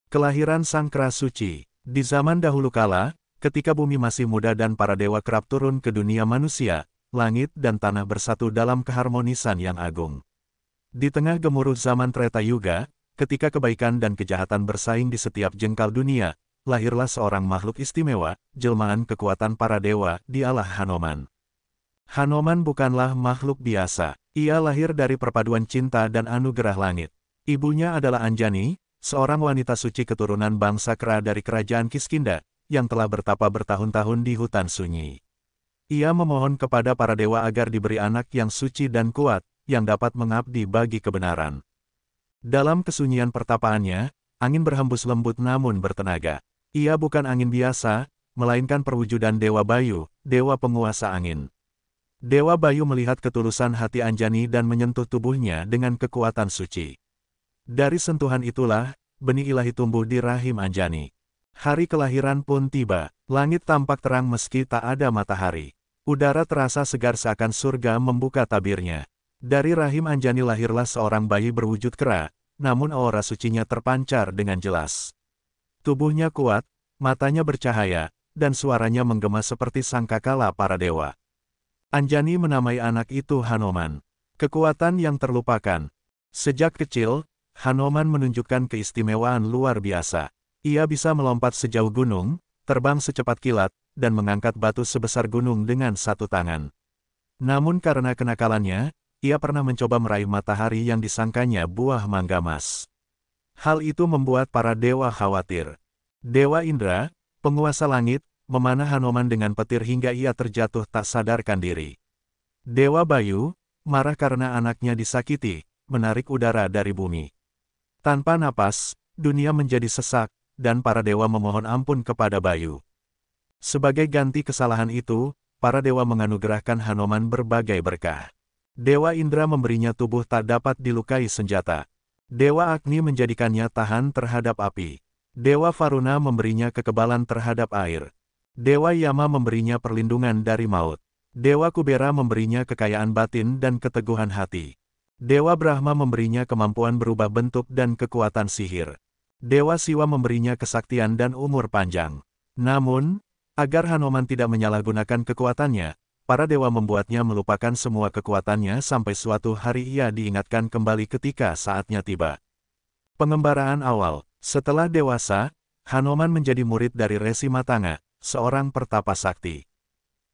Kelahiran Sang Kera Suci. Di zaman dahulu kala, ketika bumi masih muda dan para dewa kerap turun ke dunia manusia, langit dan tanah bersatu dalam keharmonisan yang agung. Di tengah gemuruh zaman Treta Yuga, ketika kebaikan dan kejahatan bersaing di setiap jengkal dunia, lahirlah seorang makhluk istimewa, jelmaan kekuatan para dewa, dialah Hanuman. Hanuman bukanlah makhluk biasa. Ia lahir dari perpaduan cinta dan anugerah langit. Ibunya adalah Anjani, seorang wanita suci keturunan bangsa kera dari kerajaan Kiskinda, yang telah bertapa bertahun-tahun di hutan sunyi. Ia memohon kepada para dewa agar diberi anak yang suci dan kuat, yang dapat mengabdi bagi kebenaran. Dalam kesunyian pertapaannya, angin berhembus lembut namun bertenaga. Ia bukan angin biasa, melainkan perwujudan Dewa Bayu, dewa penguasa angin. Dewa Bayu melihat ketulusan hati Anjani dan menyentuh tubuhnya dengan kekuatan suci. Dari sentuhan itulah, benih ilahi tumbuh di rahim Anjani. Hari kelahiran pun tiba, langit tampak terang meski tak ada matahari. Udara terasa segar seakan surga membuka tabirnya. Dari rahim Anjani lahirlah seorang bayi berwujud kera, namun aura sucinya terpancar dengan jelas. Tubuhnya kuat, matanya bercahaya, dan suaranya menggema seperti sangkakala para dewa. Anjani menamai anak itu Hanuman. Kekuatan yang terlupakan. Sejak kecil, Hanuman menunjukkan keistimewaan luar biasa. Ia bisa melompat sejauh gunung, terbang secepat kilat, dan mengangkat batu sebesar gunung dengan satu tangan. Namun karena kenakalannya, ia pernah mencoba meraih matahari yang disangkanya buah mangga mas. Hal itu membuat para dewa khawatir. Dewa Indra, penguasa langit, memanah Hanuman dengan petir hingga ia terjatuh tak sadarkan diri. Dewa Bayu, marah karena anaknya disakiti, menarik udara dari bumi. Tanpa napas, dunia menjadi sesak, dan para dewa memohon ampun kepada Bayu. Sebagai ganti kesalahan itu, para dewa menganugerahkan Hanuman berbagai berkah. Dewa Indra memberinya tubuh tak dapat dilukai senjata. Dewa Agni menjadikannya tahan terhadap api. Dewa Varuna memberinya kekebalan terhadap air. Dewa Yama memberinya perlindungan dari maut. Dewa Kubera memberinya kekayaan batin dan keteguhan hati. Dewa Brahma memberinya kemampuan berubah bentuk dan kekuatan sihir. Dewa Siwa memberinya kesaktian dan umur panjang. Namun, agar Hanuman tidak menyalahgunakan kekuatannya, para dewa membuatnya melupakan semua kekuatannya sampai suatu hari ia diingatkan kembali ketika saatnya tiba. Pengembaraan awal. Setelah dewasa, Hanuman menjadi murid dari Resi Matanga, seorang pertapa sakti.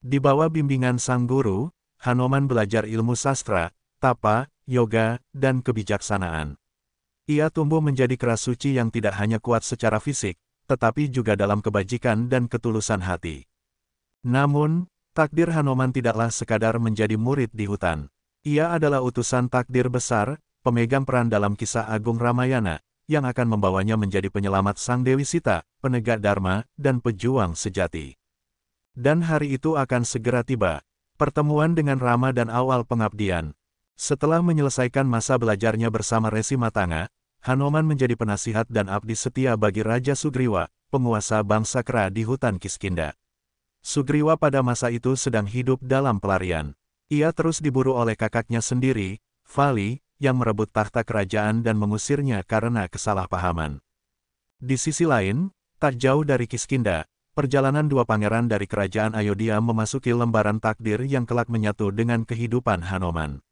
Di bawah bimbingan sang guru, Hanuman belajar ilmu sastra, tapa, yoga, dan kebijaksanaan. Ia tumbuh menjadi kera suci yang tidak hanya kuat secara fisik, tetapi juga dalam kebajikan dan ketulusan hati. Namun, takdir Hanuman tidaklah sekadar menjadi murid di hutan. Ia adalah utusan takdir besar, pemegang peran dalam kisah agung Ramayana, yang akan membawanya menjadi penyelamat Sang Dewi Sita, penegak dharma, dan pejuang sejati. Dan hari itu akan segera tiba, pertemuan dengan Rama dan awal pengabdian. Setelah menyelesaikan masa belajarnya bersama Resi Matanga, Hanuman menjadi penasihat dan abdi setia bagi Raja Sugriwa, penguasa bangsa kera di hutan Kiskinda. Sugriwa pada masa itu sedang hidup dalam pelarian. Ia terus diburu oleh kakaknya sendiri, Vali, yang merebut tahta kerajaan dan mengusirnya karena kesalahpahaman. Di sisi lain, tak jauh dari Kiskinda, perjalanan dua pangeran dari kerajaan Ayodhya memasuki lembaran takdir yang kelak menyatu dengan kehidupan Hanuman.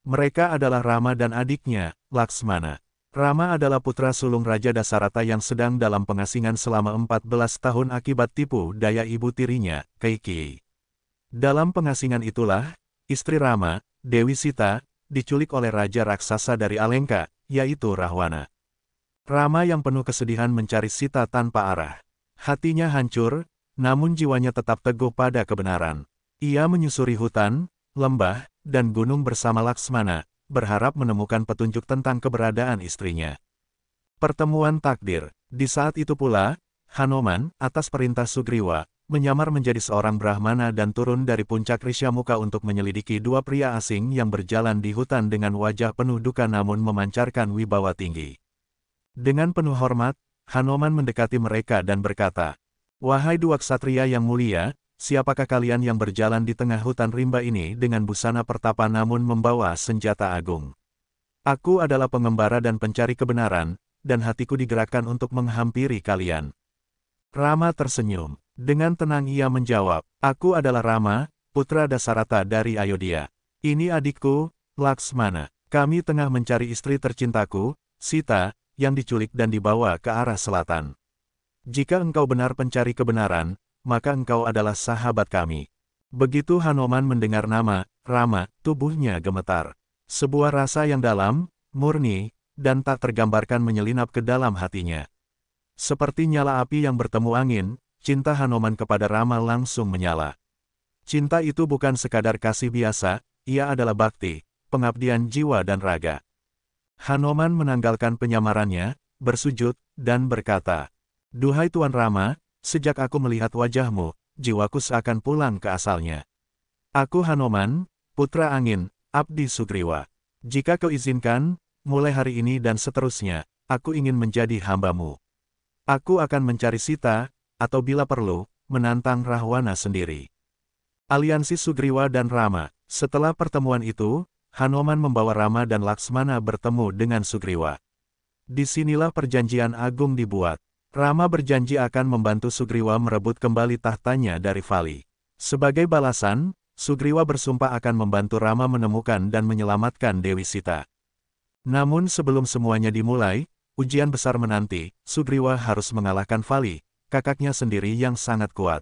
Mereka adalah Rama dan adiknya, Laksmana. Rama adalah putra sulung Raja Dasarata yang sedang dalam pengasingan selama 14 tahun akibat tipu daya ibu tirinya, Kaikeyi. Dalam pengasingan itulah, istri Rama, Dewi Sita, diculik oleh Raja Raksasa dari Alengka, yaitu Rahwana. Rama yang penuh kesedihan mencari Sita tanpa arah. Hatinya hancur, namun jiwanya tetap teguh pada kebenaran. Ia menyusuri hutan, lembah, dan gunung bersama Laksmana, berharap menemukan petunjuk tentang keberadaan istrinya. Pertemuan takdir. Di saat itu pula, Hanuman, atas perintah Sugriwa, menyamar menjadi seorang Brahmana dan turun dari puncak Risyamuka untuk menyelidiki dua pria asing yang berjalan di hutan dengan wajah penuh duka namun memancarkan wibawa tinggi. Dengan penuh hormat, Hanuman mendekati mereka dan berkata, "Wahai dua ksatria yang mulia, siapakah kalian yang berjalan di tengah hutan rimba ini dengan busana pertapa namun membawa senjata agung?" "Aku adalah pengembara dan pencari kebenaran," dan hatiku digerakkan untuk menghampiri kalian. Rama tersenyum. Dengan tenang ia menjawab, aku adalah Rama, putra Dasarata dari Ayodhya. Ini adikku, Laksmana. Kami tengah mencari istri tercintaku, Sita, yang diculik dan dibawa ke arah selatan. Jika engkau benar pencari kebenaran, maka engkau adalah sahabat kami. Begitu Hanuman mendengar nama Rama, tubuhnya gemetar. Sebuah rasa yang dalam, murni, dan tak tergambarkan menyelinap ke dalam hatinya. Seperti nyala api yang bertemu angin, cinta Hanuman kepada Rama langsung menyala. Cinta itu bukan sekadar kasih biasa, ia adalah bakti, pengabdian jiwa dan raga. Hanuman menanggalkan penyamarannya, bersujud, dan berkata, "Duhai Tuan Rama, sejak aku melihat wajahmu, jiwaku seakan pulang ke asalnya. Aku Hanuman, putra angin, abdi Sugriwa. Jika kau izinkan, mulai hari ini dan seterusnya, aku ingin menjadi hambamu. Aku akan mencari Sita, atau bila perlu, menantang Rahwana sendiri." Aliansi Sugriwa dan Rama. Setelah pertemuan itu, Hanuman membawa Rama dan Laksmana bertemu dengan Sugriwa. Disinilah perjanjian agung dibuat. Rama berjanji akan membantu Sugriwa merebut kembali tahtanya dari Vali. Sebagai balasan, Sugriwa bersumpah akan membantu Rama menemukan dan menyelamatkan Dewi Sita. Namun sebelum semuanya dimulai, ujian besar menanti. Sugriwa harus mengalahkan Vali, kakaknya sendiri yang sangat kuat.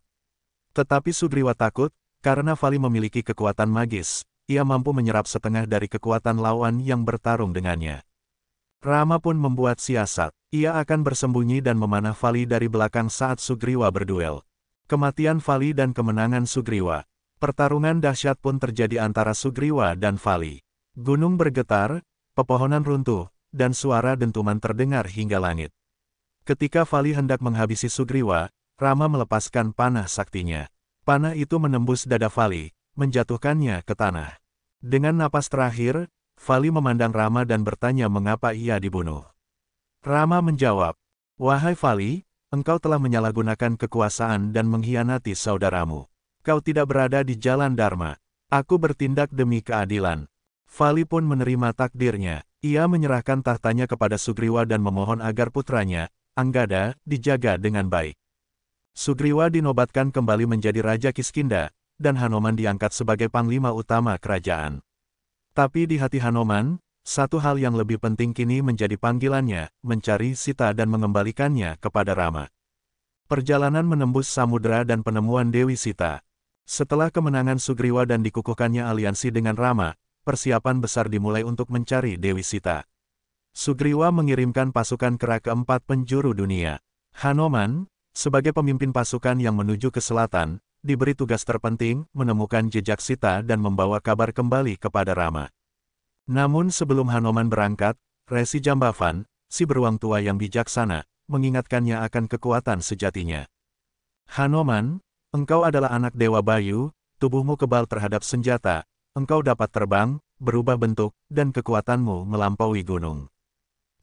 Tetapi Sugriwa takut, karena Vali memiliki kekuatan magis, ia mampu menyerap setengah dari kekuatan lawan yang bertarung dengannya. Rama pun membuat siasat, ia akan bersembunyi dan memanah Vali dari belakang saat Sugriwa berduel. Kematian Vali dan kemenangan Sugriwa. Pertarungan dahsyat pun terjadi antara Sugriwa dan Vali. Gunung bergetar, pepohonan runtuh, dan suara dentuman terdengar hingga langit. Ketika Vali hendak menghabisi Sugriwa, Rama melepaskan panah saktinya. Panah itu menembus dada Vali, menjatuhkannya ke tanah. Dengan napas terakhir, Vali memandang Rama dan bertanya mengapa ia dibunuh. Rama menjawab, "Wahai Vali, engkau telah menyalahgunakan kekuasaan dan mengkhianati saudaramu. Kau tidak berada di jalan Dharma. Aku bertindak demi keadilan." Vali pun menerima takdirnya. Ia menyerahkan tahtanya kepada Sugriwa dan memohon agar putranya, Anggada, dijaga dengan baik. Sugriwa dinobatkan kembali menjadi Raja Kiskinda, dan Hanuman diangkat sebagai panglima utama kerajaan. Tapi di hati Hanuman, satu hal yang lebih penting kini menjadi panggilannya, mencari Sita dan mengembalikannya kepada Rama. Perjalanan menembus samudera dan penemuan Dewi Sita. Setelah kemenangan Sugriwa dan dikukuhkannya aliansi dengan Rama, persiapan besar dimulai untuk mencari Dewi Sita. Sugriwa mengirimkan pasukan kera keempat penjuru dunia. Hanuman, sebagai pemimpin pasukan yang menuju ke selatan, diberi tugas terpenting, menemukan jejak Sita dan membawa kabar kembali kepada Rama. Namun sebelum Hanuman berangkat, Resi Jambavan, si beruang tua yang bijaksana, mengingatkannya akan kekuatan sejatinya. "Hanuman, engkau adalah anak Dewa Bayu, tubuhmu kebal terhadap senjata, engkau dapat terbang, berubah bentuk, dan kekuatanmu melampaui gunung.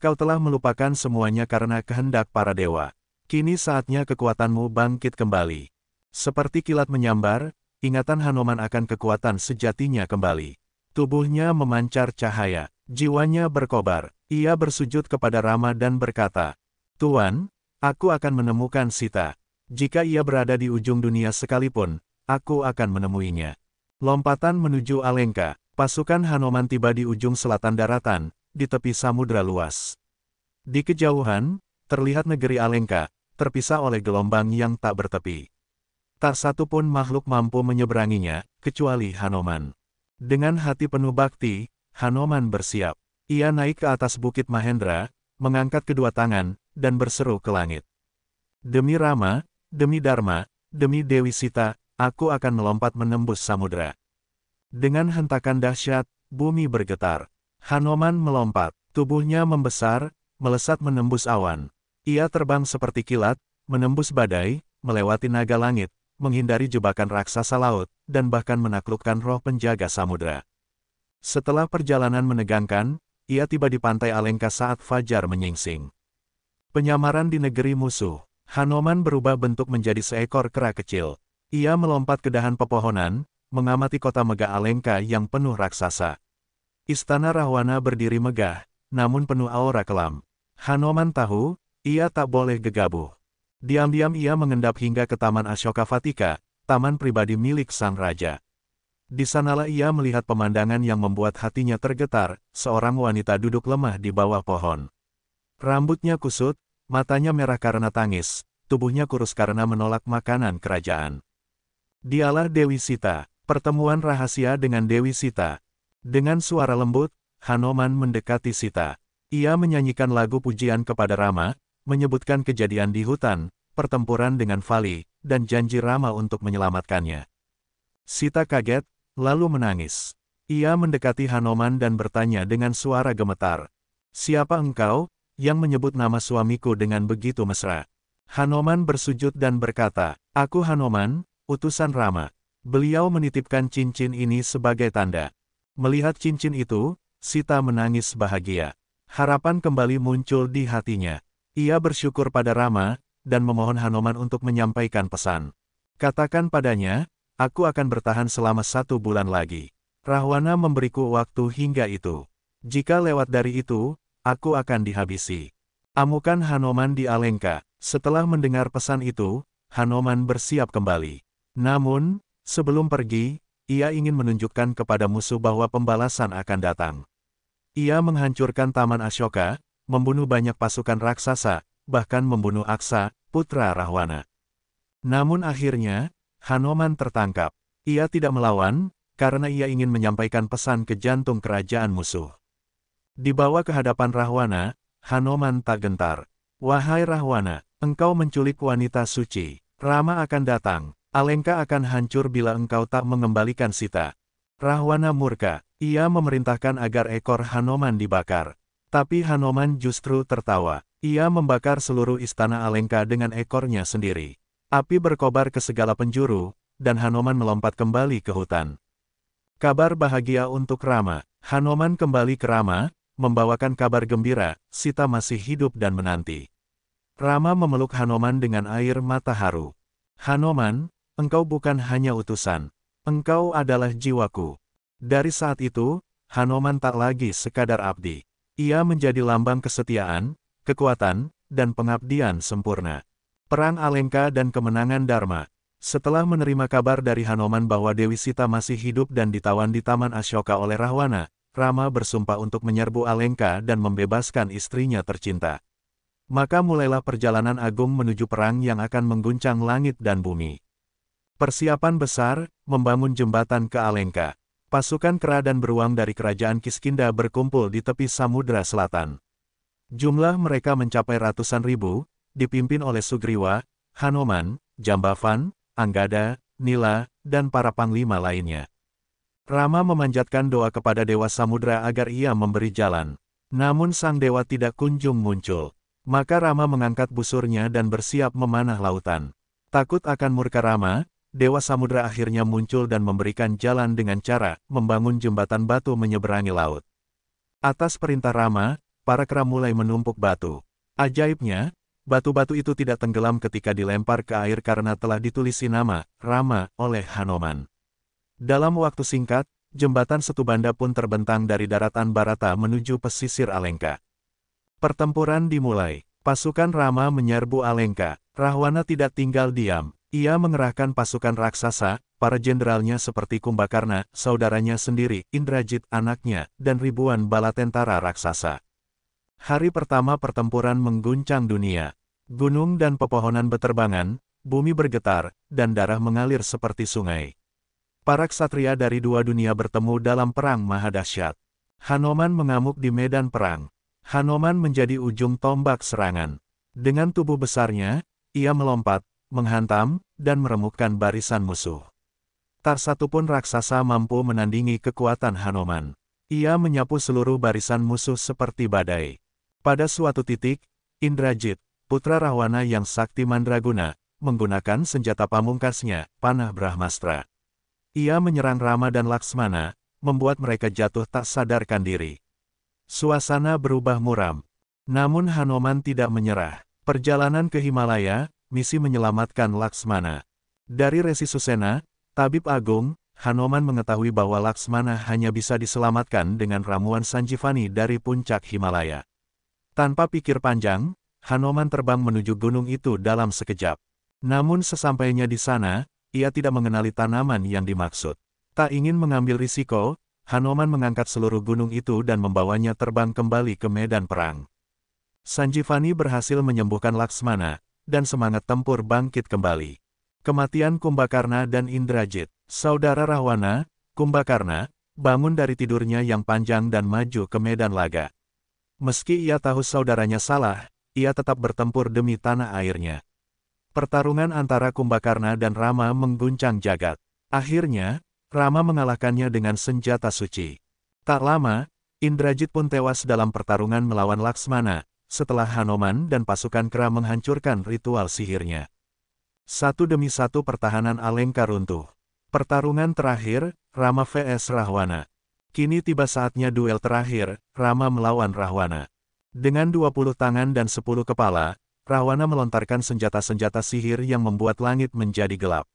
Kau telah melupakan semuanya karena kehendak para dewa. Kini saatnya kekuatanmu bangkit kembali." Seperti kilat menyambar, ingatan Hanuman akan kekuatan sejatinya kembali. Tubuhnya memancar cahaya, jiwanya berkobar. Ia bersujud kepada Rama dan berkata, "Tuan, aku akan menemukan Sita. Jika ia berada di ujung dunia sekalipun, aku akan menemuinya." Lompatan menuju Alengka. Pasukan Hanuman tiba di ujung selatan daratan, di tepi samudra luas. Di kejauhan, terlihat negeri Alengka, terpisah oleh gelombang yang tak bertepi. Tak satu pun makhluk mampu menyeberanginya, kecuali Hanuman. Dengan hati penuh bakti, Hanuman bersiap. Ia naik ke atas bukit Mahendra, mengangkat kedua tangan, dan berseru ke langit. "Demi Rama, demi Dharma, demi Dewi Sita, aku akan melompat menembus samudera." Dengan hentakan dahsyat, bumi bergetar. Hanuman melompat, tubuhnya membesar, melesat menembus awan. Ia terbang seperti kilat, menembus badai, melewati naga langit, menghindari jebakan raksasa laut, dan bahkan menaklukkan roh penjaga samudera. Setelah perjalanan menegangkan, ia tiba di pantai Alengka saat fajar menyingsing. Penyamaran di negeri musuh. Hanuman berubah bentuk menjadi seekor kera kecil. Ia melompat ke dahan pepohonan, mengamati kota megah Alengka yang penuh raksasa. Istana Rahwana berdiri megah, namun penuh aura kelam. Hanoman tahu, ia tak boleh gegabah. Diam-diam ia mengendap hingga ke Taman Ashoka Vatika, taman pribadi milik sang raja. Di sanalah ia melihat pemandangan yang membuat hatinya tergetar, seorang wanita duduk lemah di bawah pohon. Rambutnya kusut, matanya merah karena tangis, tubuhnya kurus karena menolak makanan kerajaan. Dialah Dewi Sita, pertemuan rahasia dengan Dewi Sita. Dengan suara lembut, Hanoman mendekati Sita. Ia menyanyikan lagu pujian kepada Rama, menyebutkan kejadian di hutan, pertempuran dengan Vali, dan janji Rama untuk menyelamatkannya. Sita kaget, lalu menangis. Ia mendekati Hanoman dan bertanya dengan suara gemetar. "Siapa engkau, yang menyebut nama suamiku dengan begitu mesra?" Hanoman bersujud dan berkata, "Aku Hanoman, utusan Rama." Beliau menitipkan cincin ini sebagai tanda. Melihat cincin itu, Sita menangis bahagia. Harapan kembali muncul di hatinya. Ia bersyukur pada Rama, dan memohon Hanoman untuk menyampaikan pesan. "Katakan padanya, aku akan bertahan selama 1 bulan lagi. Rahwana memberiku waktu hingga itu. Jika lewat dari itu, aku akan dihabisi." Amukan Hanoman di Alengka. Setelah mendengar pesan itu, Hanoman bersiap kembali. Namun, sebelum pergi, ia ingin menunjukkan kepada musuh bahwa pembalasan akan datang. Ia menghancurkan Taman Ashoka, membunuh banyak pasukan raksasa, bahkan membunuh Aksa, putra Rahwana. Namun akhirnya, Hanoman tertangkap. Ia tidak melawan, karena ia ingin menyampaikan pesan ke jantung kerajaan musuh. Dibawa ke hadapan Rahwana, Hanoman tak gentar. "Wahai Rahwana, engkau menculik wanita suci. Rama akan datang. Alengka akan hancur bila engkau tak mengembalikan Sita." Rahwana murka. Ia memerintahkan agar ekor Hanoman dibakar. Tapi Hanoman justru tertawa. Ia membakar seluruh istana Alengka dengan ekornya sendiri. Api berkobar ke segala penjuru, dan Hanoman melompat kembali ke hutan. Kabar bahagia untuk Rama. Hanoman kembali ke Rama, membawakan kabar gembira, Sita masih hidup dan menanti. Rama memeluk Hanoman dengan air mata haru. "Hanoman, engkau bukan hanya utusan. Engkau adalah jiwaku." Dari saat itu, Hanoman tak lagi sekadar abdi. Ia menjadi lambang kesetiaan, kekuatan, dan pengabdian sempurna. Perang Alengka dan kemenangan Dharma. Setelah menerima kabar dari Hanoman bahwa Dewi Sita masih hidup dan ditawan di Taman Ashoka oleh Rahwana, Rama bersumpah untuk menyerbu Alengka dan membebaskan istrinya tercinta. Maka mulailah perjalanan agung menuju perang yang akan mengguncang langit dan bumi. Persiapan besar, membangun jembatan ke Alengka. Pasukan kera dan beruang dari kerajaan Kiskinda berkumpul di tepi Samudra Selatan. Jumlah mereka mencapai ratusan ribu, dipimpin oleh Sugriwa, Hanoman, Jambavan, Anggada, Nila, dan para panglima lainnya. Rama memanjatkan doa kepada Dewa Samudra agar ia memberi jalan. Namun sang dewa tidak kunjung muncul. Maka Rama mengangkat busurnya dan bersiap memanah lautan. Takut akan murka Rama, Dewa Samudra akhirnya muncul dan memberikan jalan dengan cara membangun jembatan batu menyeberangi laut. Atas perintah Rama, para kera mulai menumpuk batu. Ajaibnya, batu-batu itu tidak tenggelam ketika dilempar ke air karena telah ditulisi nama Rama oleh Hanoman. Dalam waktu singkat, jembatan Setubanda pun terbentang dari daratan Barata menuju pesisir Alengka. Pertempuran dimulai. Pasukan Rama menyerbu Alengka. Rahwana tidak tinggal diam. Ia mengerahkan pasukan raksasa, para jenderalnya seperti Kumbakarna, saudaranya sendiri, Indrajit anaknya, dan ribuan bala tentara raksasa. Hari pertama pertempuran mengguncang dunia. Gunung dan pepohonan beterbangan, bumi bergetar, dan darah mengalir seperti sungai. Para ksatria dari 2 dunia bertemu dalam perang mahadahsyat. Hanoman mengamuk di medan perang. Hanoman menjadi ujung tombak serangan. Dengan tubuh besarnya, ia melompat, menghantam, dan meremukkan barisan musuh. Tak satu pun raksasa mampu menandingi kekuatan Hanoman. Ia menyapu seluruh barisan musuh seperti badai. Pada suatu titik, Indrajit, putra Rahwana yang sakti mandraguna, menggunakan senjata pamungkasnya, panah Brahmastra. Ia menyerang Rama dan Laksmana, membuat mereka jatuh tak sadarkan diri. Suasana berubah muram. Namun Hanoman tidak menyerah. Perjalanan ke Himalaya, misi menyelamatkan Laksmana. Dari Resi Susena, Tabib Agung, Hanoman mengetahui bahwa Laksmana hanya bisa diselamatkan dengan ramuan Sanjivani dari puncak Himalaya. Tanpa pikir panjang, Hanoman terbang menuju gunung itu dalam sekejap. Namun sesampainya di sana, ia tidak mengenali tanaman yang dimaksud. Tak ingin mengambil risiko, Hanoman mengangkat seluruh gunung itu dan membawanya terbang kembali ke medan perang. Sanjivani berhasil menyembuhkan Laksmana, dan semangat tempur bangkit kembali. Kematian Kumbakarna dan Indrajit. Saudara Rahwana, Kumbakarna, bangun dari tidurnya yang panjang dan maju ke medan laga. Meski ia tahu saudaranya salah, ia tetap bertempur demi tanah airnya. Pertarungan antara Kumbakarna dan Rama mengguncang jagat. Akhirnya, Rama mengalahkannya dengan senjata suci. Tak lama, Indrajit pun tewas dalam pertarungan melawan Laksmana, setelah Hanoman dan pasukan Kera menghancurkan ritual sihirnya. Satu demi satu pertahanan Alengka runtuh. Pertarungan terakhir, Rama vs Rahwana. Kini tiba saatnya duel terakhir, Rama melawan Rahwana. Dengan 20 tangan dan 10 kepala, Rahwana melontarkan senjata-senjata sihir yang membuat langit menjadi gelap.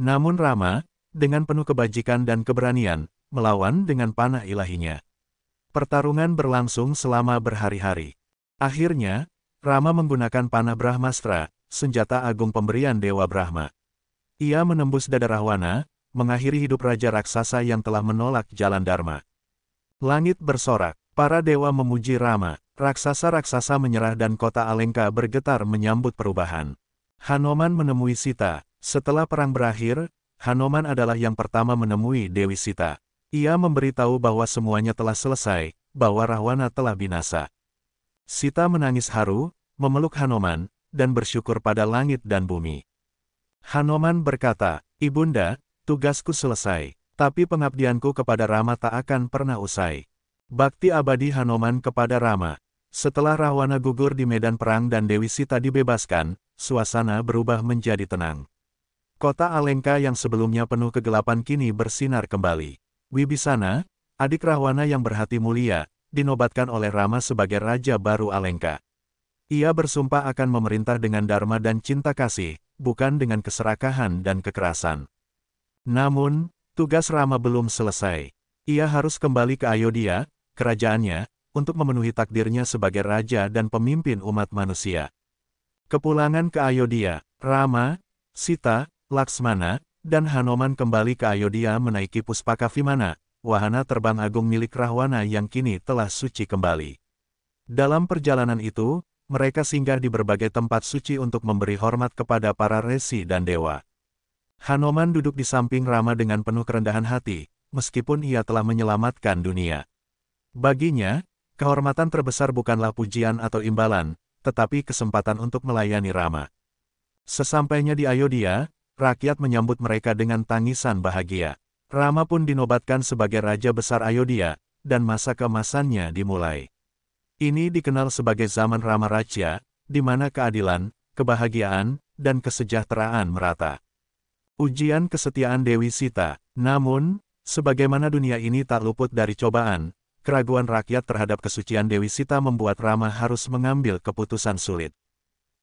Namun Rama, dengan penuh kebajikan dan keberanian, melawan dengan panah ilahinya. Pertarungan berlangsung selama berhari-hari. Akhirnya, Rama menggunakan panah Brahmastra, senjata agung pemberian Dewa Brahma. Ia menembus dada Rahwana, mengakhiri hidup Raja Raksasa yang telah menolak jalan Dharma. Langit bersorak, para dewa memuji Rama, raksasa-raksasa menyerah dan kota Alengka bergetar menyambut perubahan. Hanoman menemui Sita. Setelah perang berakhir, Hanoman adalah yang pertama menemui Dewi Sita. Ia memberitahu bahwa semuanya telah selesai, bahwa Rahwana telah binasa. Sita menangis haru, memeluk Hanoman, dan bersyukur pada langit dan bumi. Hanoman berkata, "Ibunda, tugasku selesai, tapi pengabdianku kepada Rama tak akan pernah usai." Bakti abadi Hanoman kepada Rama. Setelah Rahwana gugur di medan perang dan Dewi Sita dibebaskan, suasana berubah menjadi tenang. Kota Alengka yang sebelumnya penuh kegelapan kini bersinar kembali. Wibisana, adik Rahwana yang berhati mulia, dinobatkan oleh Rama sebagai Raja baru Alengka. Ia bersumpah akan memerintah dengan dharma dan cinta kasih, bukan dengan keserakahan dan kekerasan. Namun, tugas Rama belum selesai. Ia harus kembali ke Ayodhya, kerajaannya, untuk memenuhi takdirnya sebagai raja dan pemimpin umat manusia. Kepulangan ke Ayodhya, Rama, Sita, Laksmana, dan Hanoman kembali ke Ayodhya menaiki Puspaka Vimana, wahana terbang agung milik Rahwana yang kini telah suci kembali. Dalam perjalanan itu, mereka singgah di berbagai tempat suci untuk memberi hormat kepada para resi dan dewa. Hanoman duduk di samping Rama dengan penuh kerendahan hati, meskipun ia telah menyelamatkan dunia. Baginya, kehormatan terbesar bukanlah pujian atau imbalan, tetapi kesempatan untuk melayani Rama. Sesampainya di Ayodhya, rakyat menyambut mereka dengan tangisan bahagia. Rama pun dinobatkan sebagai Raja Besar Ayodhya, dan masa keemasannya dimulai. Ini dikenal sebagai zaman Rama Raja, di mana keadilan, kebahagiaan, dan kesejahteraan merata. Ujian kesetiaan Dewi Sita. Namun, sebagaimana dunia ini tak luput dari cobaan, keraguan rakyat terhadap kesucian Dewi Sita membuat Rama harus mengambil keputusan sulit.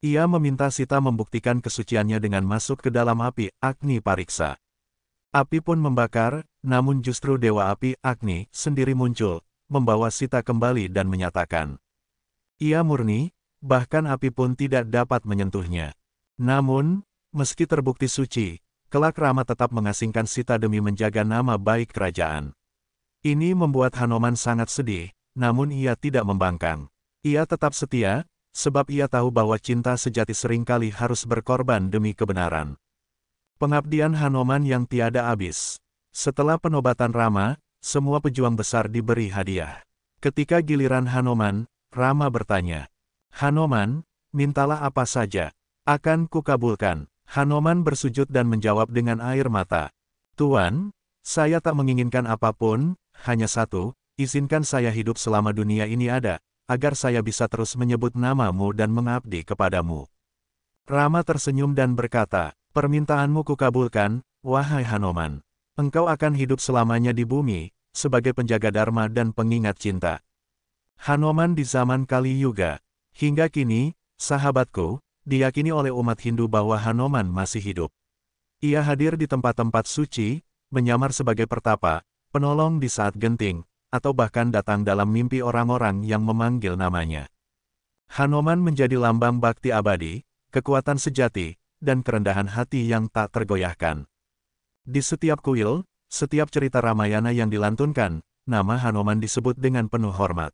Ia meminta Sita membuktikan kesuciannya dengan masuk ke dalam api, Agni Pariksa. Api pun membakar, namun justru Dewa Api, Agni, sendiri muncul, membawa Sita kembali dan menyatakan, ia murni, bahkan api pun tidak dapat menyentuhnya. Namun, meski terbukti suci, kelak Rama tetap mengasingkan Sita demi menjaga nama baik kerajaan. Ini membuat Hanoman sangat sedih, namun ia tidak membangkang. Ia tetap setia, sebab ia tahu bahwa cinta sejati seringkali harus berkorban demi kebenaran. Pengabdian Hanoman yang tiada habis. Setelah penobatan Rama, semua pejuang besar diberi hadiah. Ketika giliran Hanoman, Rama bertanya, "Hanoman, mintalah apa saja, akan kukabulkan." Hanoman bersujud dan menjawab dengan air mata, "Tuan, saya tak menginginkan apapun, hanya satu, izinkan saya hidup selama dunia ini ada, agar saya bisa terus menyebut namamu dan mengabdi kepadamu." Rama tersenyum dan berkata, "Permintaanmu kukabulkan, wahai Hanoman. Engkau akan hidup selamanya di bumi, sebagai penjaga dharma dan pengingat cinta." Hanoman di zaman Kali Yuga. Hingga kini, sahabatku, diyakini oleh umat Hindu bahwa Hanoman masih hidup. Ia hadir di tempat-tempat suci, menyamar sebagai pertapa, penolong di saat genting, atau bahkan datang dalam mimpi orang-orang yang memanggil namanya. Hanoman menjadi lambang bakti abadi, kekuatan sejati, dan kerendahan hati yang tak tergoyahkan. Di setiap kuil, setiap cerita Ramayana yang dilantunkan, nama Hanoman disebut dengan penuh hormat.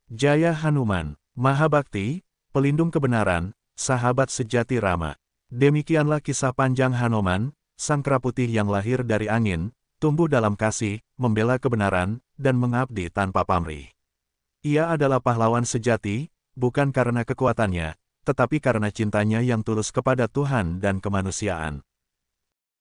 Jaya Hanuman, Maha Bakti, pelindung kebenaran, sahabat sejati Rama. Demikianlah kisah panjang Hanoman, sang kera putih yang lahir dari angin, tumbuh dalam kasih, membela kebenaran, dan mengabdi tanpa pamrih. Ia adalah pahlawan sejati, bukan karena kekuatannya, tetapi karena cintanya yang tulus kepada Tuhan dan kemanusiaan.